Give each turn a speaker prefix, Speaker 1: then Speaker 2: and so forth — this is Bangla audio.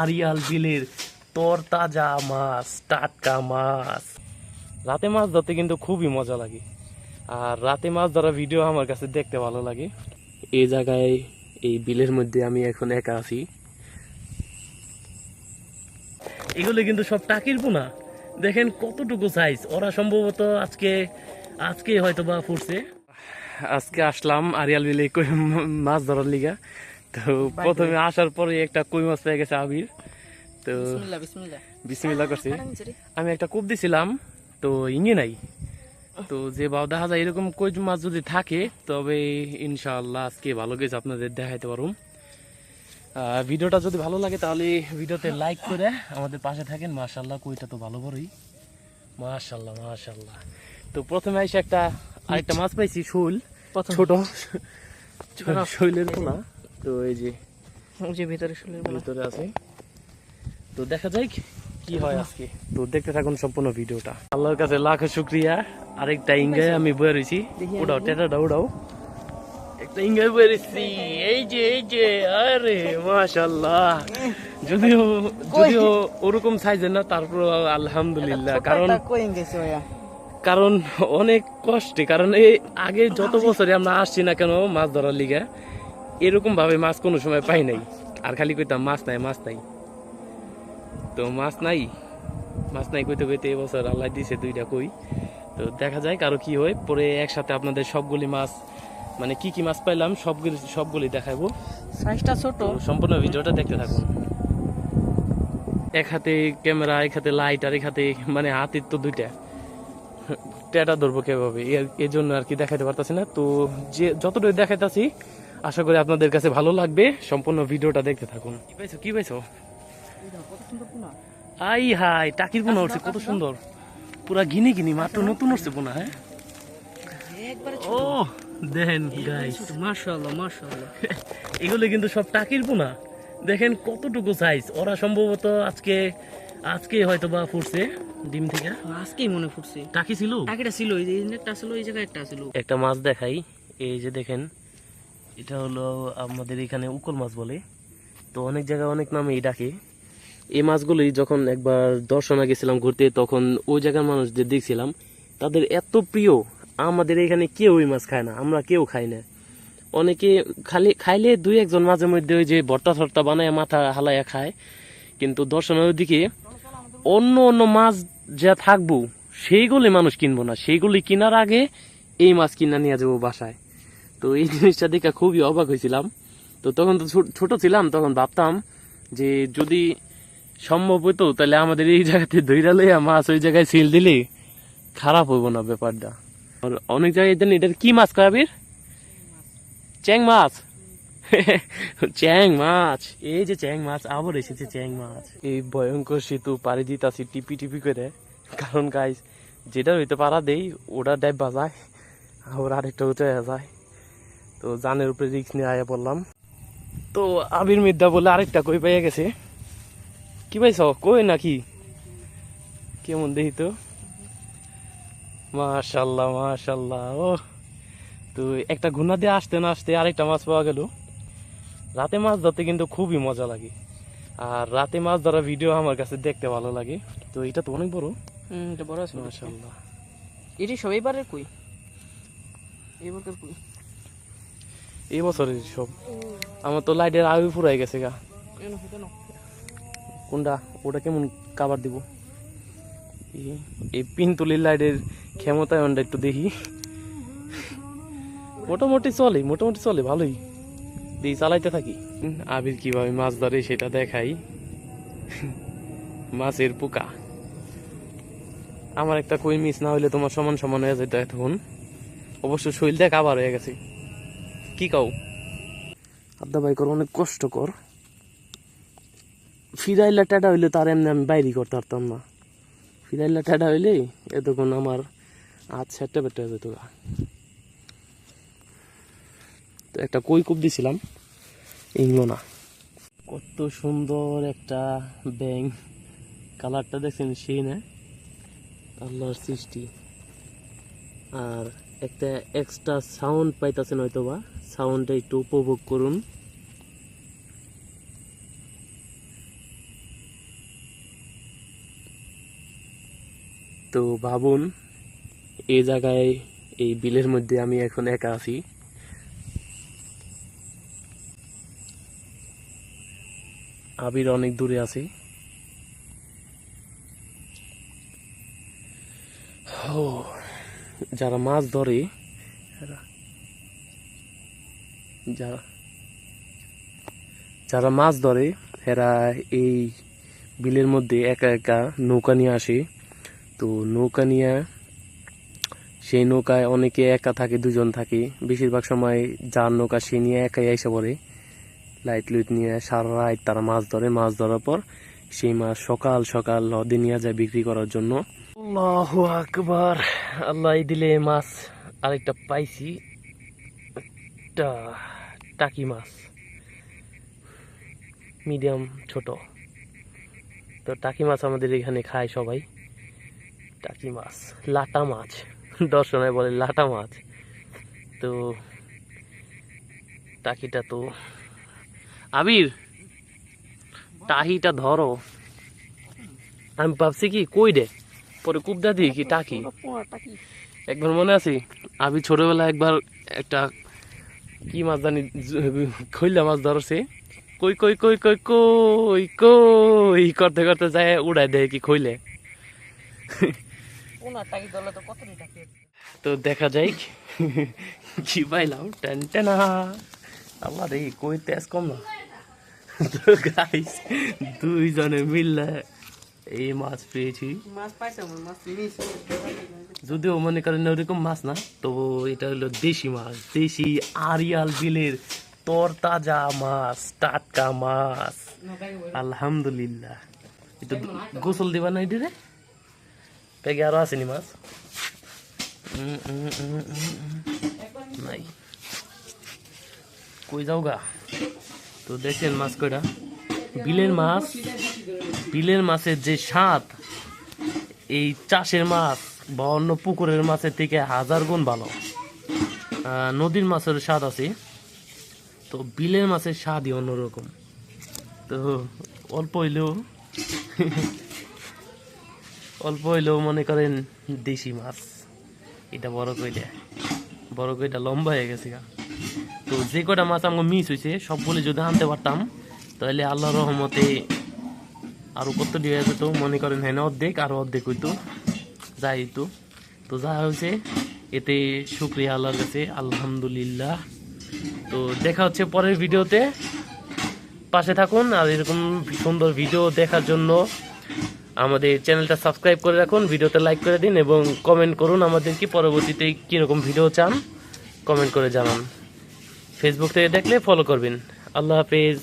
Speaker 1: আরিয়াল বিলের তরতাজা মাছ, টাটকা মাছ। রাতে মাছ ধরতে কিন্তু খুবই মজা লাগে, আর রাতে মাছ ধরা ভিডিও আমার কাছে দেখতে ভালো লাগে। এই জায়গায় এই বিলের মধ্যে আমি এখন একা আছি। এগুলো কিন্তু সব টাকির পোনা, দেখেন কতটুকু সাইজ। ওরা সম্ভবত আজকে আজকে হয়তো বা ফুটছে। আজকে আসলাম আরিয়াল বিলে মাছ ধরার লিগা। তো প্রথমে আসার পরে একটা কই মাছ পেয়ে গেছে আবির। তো বিসমিল্লাহ করছি। আমি একটা কোপ দিছিলাম, তো ইঙ্গে নাই। তো যে বাও দেখা যায় এরকম কই মাছ যদি থাকে, তবে ইনশাআল্লাহ আজকে ভালো কিছু আপনাদের দেখাইতে পারুম। ভিডিওটা যদি ভালো লাগে তাহলে ভিডিওতে লাইক করে আমাদের পাশে থাকেন। মাশাআল্লাহ, কইটা তো ভালো বড়ই, মাশাআল্লাহ মাশাআল্লাহ। তো প্রথমে এসে আরেকটা মাছ পাইছি, শোল, ছোট শৈলের পোনা। তো এই যে ভিতরে আছে। তো দেখা যাক কি হয় আজকে। তো দেখতে থাকুন সম্পূর্ণ ভিডিওটা। আল্লাহর কাছে লাখো শুকরিয়া, আরেকটা ইঙ্গায় আমি বয়ে রয়েছি। ওটাও টেটাটা ওটাও একটা ইঙ্গায় বয়ে রয়েছি। এই যে আরে মাশাআল্লাহ। যদিও ওরকম সাইজের না, তারপর আলহামদুলিল্লাহ। কারণ অনেক কষ্টে, কারণ এই আগে যত বছরে আমরা আসছি না কেন মাছ ধরার লিগে, এরকম ভাবে মাছ কোনো সময় পাই নাই। আর খালি কইতাম মাছ নাই মাছ নাই। তো মাছ নাই কইতে কইতে এবছর আল্লাহ দিছে দুইটা কই। তো দেখা যায় কারো কি হয়। পরে একসাথে আপনাদের সবগুলি মাছ, মানে কি কি মাছ পাইলাম সবগুলি দেখাবো।
Speaker 2: সাইজটা ছোট,
Speaker 1: সম্পূর্ণ ভিডিওটা দেখতে থাকুন। এক হাতে ক্যামেরা, এক হাতে লাইট, আর এক হাতে মানে হাতের তো দুইটা, টেটা ধরবো কিভাবে, এর জন্য আর কি দেখাইতে পারতাছি না। তো যে যতটুকু দেখাইতাছি আশা করি আপনাদের কাছে ভালো লাগবে। সম্পূর্ণ ভিডিওটা দেখতে থাকুন। কি পাইছো? আই হাই, টাকির পোনা উঠছে, কত সুন্দর, পুরা ঘিনি মাত্র নতুন উঠছে পোনা। হ্যাঁ, ও দেখেন গাইস,
Speaker 2: মাশাআল্লাহ মাশাআল্লাহ।
Speaker 1: এগুলো কিন্তু সব টাকির পোনা, দেখেন কতটুকু সাইজ। ওরা সম্ভবত আজকে হয়তো বা ফুটছে ডিম থেকে।
Speaker 2: আজকেই মনে ফুটছে।
Speaker 1: টাকি ছিল,
Speaker 2: টাকিটা ছিল, এই যে একটা ছিল, এই জায়গায় একটা ছিল।
Speaker 1: একটা মাছ দেখাই, এই যে দেখেন, এটা হলো আমাদের এখানে উকুল মাছ বলে। তো অনেক জায়গায় অনেক নামেই ডাকে। এই মাছগুলি যখন একবার দর্শনে গেছিলাম ঘুরতে, তখন ওই জায়গার মানুষদের দেখছিলাম, তাদের এত প্রিয়। আমাদের এখানে কেউ ওই মাছ খায় না, আমরা কেউ খাই না। অনেকে খাইলে দুই একজন মাঝে মধ্যে ওই যে ভর্তা টর্তা বানায় মাথা হালাইয়া খায়। কিন্তু দর্শনের দিকে অন্য মাছ যা থাকবো সেইগুলি মানুষ কিনবো না, সেইগুলি কেনার আগে এই মাছ কিনা নিয়ে যাবো বাসায়। তো এই জিনিসটা দেখে খুবই অবাক হয়েছিলাম। তো তখন তো ছোট ছিলাম, তখন ভাবতাম যে যদি সম্ভব হইতো তাহলে আমাদের এই জায়গাতে ধৈরা লইয়া মাছ ওই জায়গায় সিল দিলে খারাপ হইব না ব্যাপারটা। আর অনেক জায়গায় জানি এটার কি মাছ কয় আবির? চ্যাং মাছ। চ্যাং মাছ, এই যে চ্যাং মাছ, আবার এসেছে চ্যাং মাছ। এই ভয়ঙ্কর সেতু পাড়ি দিতাছি টিপি করে, কারণ গাইস যেটা হইতে পারা দেই ওটা ডাইব বাজায়, আবার আরেকটা উঠে যায়। তো জানের উপরে রিক্স নিয়ে আয়া পড়লাম। তো আবির মিদ্যা বলে আরেকটা কই পাইয়া গেছে। কি পাইছ কই নাকি? কেমন দেখি তো, মাশাল্লাহ মাশাল্লাহ। ও, তো একটা ঘুনা দিয়ে আসতে না আসতে আরেকটা মাছ পাওয়া গেল। রাতে মাছ ধরতে কিন্তু খুবই মজা লাগে, আর রাতে মাছ ধরা ভিডিও আমার কাছে দেখতে ভালো লাগে। তো এটা তো অনেক বড়,
Speaker 2: এটা বড় আছে
Speaker 1: মাশাল্লাহ।
Speaker 2: এটি সবাই বারের কই, এইবারকার কই,
Speaker 1: এই বছরের সব। আমার তো লাইটের আয়ু ফুরাই গেছে গা। কোনটা ওটা কেমন কাবার দিব? এই পিনতুলির লাইটের ক্ষমতায়নটা একটু দেখি। মোটামুটি চলে ভালোই, দিয়ে চালাইতে থাকি। আবির কিভাবে মাছ ধরে সেটা দেখাই। মাছের পোকা। আমার একটা কই মিস না হইলে তোমার সমান সমান হয়ে যেত এখন। অবশ্য শরীর দেখ আবার হয়ে গেছে। কি কাও আদা ভাই কর, অনেক কষ্টকর। ফিরাইলা টাটা হইলে তার এমনি আমি বাইরে করতে পারতাম না। ফিরাইলা টাটা হইলে এতক্ষণ আমার হাত সেটটা বেটে হয়ে যেত। তো একটা কই কুপ দিছিলাম, ইংলো না। কত সুন্দর একটা ব্যাং, কালারটা দেখছেন সেই না, আল্লাহর সৃষ্টি। আর একটা এক্সট্রা সাউন্ড পাইতেছেন হয়তো বা, সাউন্ডটা একটু উপভোগ করুন। তো ভাবুন এই জায়গায় এই বিলের মধ্যে আমি এখন একা আছি। আবির অনেক দূরে আছে। ও, যারা মাছ ধরে যারা মাছ ধরে এরা এই বিলের মধ্যে একা একা নৌকা নিয়ে আসে। তো নৌকা নিয়ে সেই নৌকায় অনেকে একা থাকে, দুজন থাকে, বেশিরভাগ সময় যার নৌকা সে নিয়ে একাই এসে পড়ে। লাইট লুইট নিয়ে সারা রাত তারা মাছ ধরে। মাছ ধরার পর সেই মাছ সকাল সকাল নদী নিয়ে যায় বিক্রি করার জন্য। আল্লাহু আকবার, আল্লাহ দিলে মাছ আরেকটা পাইছি, একটা টাকি মাছ, মিডিয়াম ছোট। তো টাকি মাছ আমাদের এখানে খায় সবাই। টাকি মাছ, লাটা মাছ, দর্শনায় বলে লাটা মাছ। তো টাকিটা তো আবির টাহিটা ধরো। আমি ভাবছি কি কই রে, পরে কুবদা দিই কি টাকি। একবার মনে আছে আবির ছোটবেলায় একবার একটা কি মাছ জানি খৈলা মাছ ধরছে, কই কই কই কই কই কই করতে করতে যায় উড়াই দেয় কি খইলে। তো দেখা যাই কি পাইলাম। টেন টেনা, আল্লাহ রে কই তেজ কম না। তো গাইস দুইজনে মিললে এই মাছ পেয়েছি। যদিও মনে করেন ওরকম মাছ না, তো এটা হলো দেশি মাছ, দেশি আড়িয়াল বিলের তরতাজা মাছ, টাটকা মাছ। আলহামদুলিল্লাহ। এটা গোসল দিবা না এটি রে, পেগে আরো আসেনি মাছ। নাই কই যাও গা। তো দেখেন মাছ কয়টা, বিলের মাছ, বিলের মাছের যে স্বাদ এই চাষের মাছ বা অন্য পুকুরের মাছের থেকে 1000 গুণ ভালো। নদীর মাছের স্বাদ আছে, তো বিলের মাছের স্বাদই অন্যরকম। তো অল্প হইলেও মনে করেন দেশি মাছ। এটা বড় কইটা লম্বা হয়ে গেছে। তো যে কটা মাছ আমার মিস হয়েছে সবগুলো যদি আনতে পারতাম তাহলে আল্লাহর রহমতে আরো কত দিয়ে যেত। মনে করেন হ্যাঁ অর্ধেক, আরো অর্ধেক হইতো, যাই হইতো। তো যা হয়েছে এতে শুকরিয়া আল্লাহর কাছে, আলহামদুলিল্লাহ। তো দেখা হচ্ছে পরের ভিডিওতে, পাশে থাকুন। আর এরকম সুন্দর ভিডিও দেখার জন্য আমাদের চ্যানেলটা সাবস্ক্রাইব করে রাখুন, ভিডিওতে লাইক করে দিন এবং কমেন্ট করুন আমাদের কি পরবর্তীতে কীরকম ভিডিও চান, কমেন্ট করে জানান। ফেসবুক থেকে দেখলে ফলো করবেন। আল্লাহ হাফেজ।